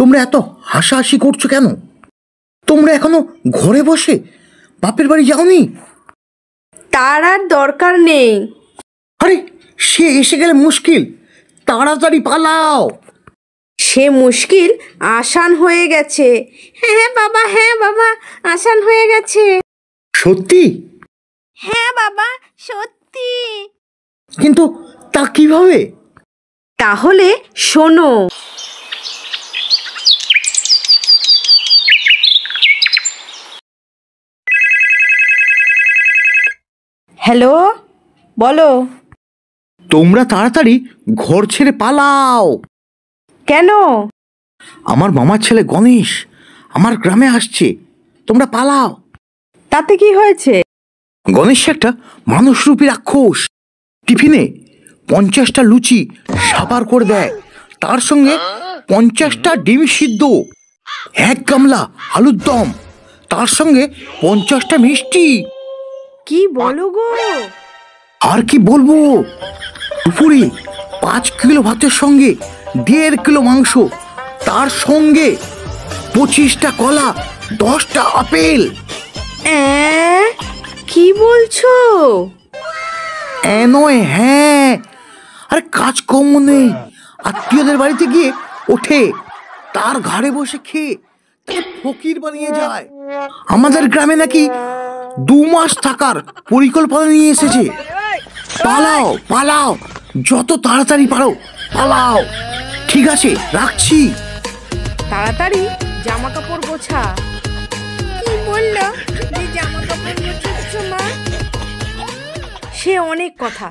তোমরা এত হাসাহাসি করছো কেন? তোমরা এখনো ঘরে বসে বাপের বাড়ি যাওনি? তার আর দরকার নেই। আরে সে এসে গেলে মুশকিল, তাড়াতাড়ি পালাও। সে মুশকিল আসান হয়ে গেছে। হ্যাঁ বাবা, আসান হয়ে গেছে। সত্যি? হ্যাঁ বাবা, সত্যি। কিন্তু তা কিভাবে? তাহলে শোনো। হ্যালো, বলো। তোমরা তাড়াতাড়ি ঘর ছেড়ে পালাও। কেন? আমার মামার ছেলে গণেশ আমার গ্রামে আসছে, তোমরা পালাও। তাতে কি হয়েছে? গণেশ একটা মানুষরূপী রাক্ষস। টিফিনে 50টা লুচি সাবার করে দেয়, তার সঙ্গে 50টা ডিম সিদ্ধ, 1 গামলা আলুর দম, তার সঙ্গে 50টা মিষ্টি। কি বলো গো? আর কি বলবো, দুপুরে 5 কিলো ভাতের সঙ্গে 1.5 কিলো মাংস, তার সঙ্গে 25টা কলা, 10টা আপেল। কি বলছো? নয়, হ্যাঁ। আরে কাজকর্ম নেই, আত্মীয়দের বাড়িতে গিয়ে ওঠে, তার ঘাড়ে বসে খেয়ে তাকে ফকির বানিয়ে যায়। আমাদের গ্রামে নাকি 2 মাস থাকার পরিকল্পনা নিয়ে এসেছে। পালাও পালাও, যত তাড়াতাড়ি পারো পালাও। ঠিক আছে, রাখছি। তাড়াতাড়ি জামা কাপড় গোছা। কি বললো যে জামা কাপড় গোছাচ্ছ মা? সে অনেক কথা,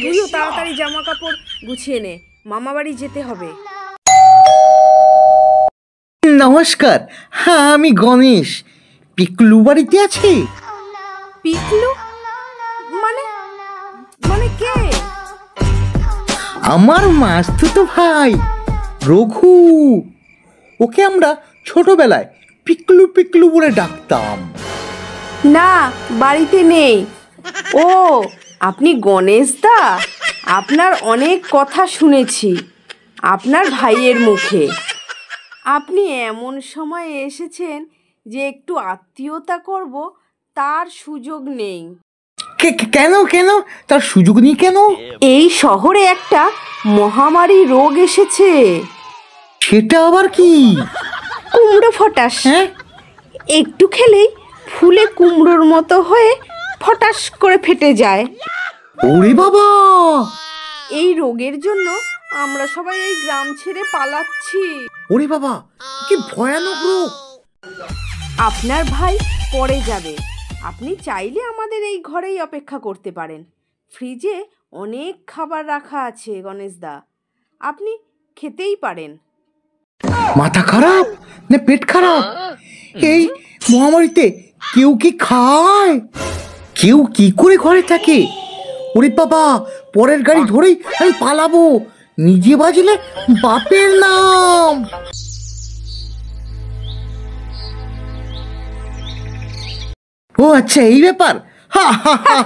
তুইও তাড়াতাড়ি জামা কাপড় গুছিয়ে নে, মামা বাড়ি যেতে হবে। নমস্কার, হ্যাঁ আমি গণেশ। পিকলু বাড়িতে আছে? পিকলু মানে মানে কে? আমার মাসতুতো ভাই রঘু। ওকে আমরা ছোটবেলায় পিকলু পিকলু বলে ডাকতাম। না, বাড়িতে নেই। ও, আপনি গণেশ দা? আপনার অনেক কথা শুনেছি আপনার ভাইয়ের মুখে। আপনি এমন সময়ে এসেছেন যে একটু আত্মীয়তা করব, তার সুযোগ নেই। কেন কেন তার সুযোগ নেই কেন? এই শহরে একটা মহামারী রোগ এসেছে। সেটা আবার কি? কুমড়ো ফটাস। হ্যাঁ, একটু খেলেই ফুলে কুমড়োর মতো হয়ে ফটাস করে ফেটে যায়। ওরে বাবা! এই রোগের জন্য আমরা সবাই এই গ্রাম ছেড়ে পালাচ্ছি। ওরে বাবা, কি ভয়ানক রোগ! আপনার ভাই পরে যাবে, আপনি চাইলে আমাদের এই ঘরেই অপেক্ষা করতে পারেন। ফ্রিজে অনেক খাবার রাখা আছে গণেশদা, আপনি খেতেই পারেন। মাথা খারাপ না পেট খারাপ? এই মহামারীতে কেউ কি খায়? কেউ কি করে ঘরে থাকে? ওরে বাবা, পরের গাড়ি ধরেই আমি পালাবো, নিজে বাজলে বাপের নাম। ও আচ্ছা, এই ব্যাপার। হা হা হা।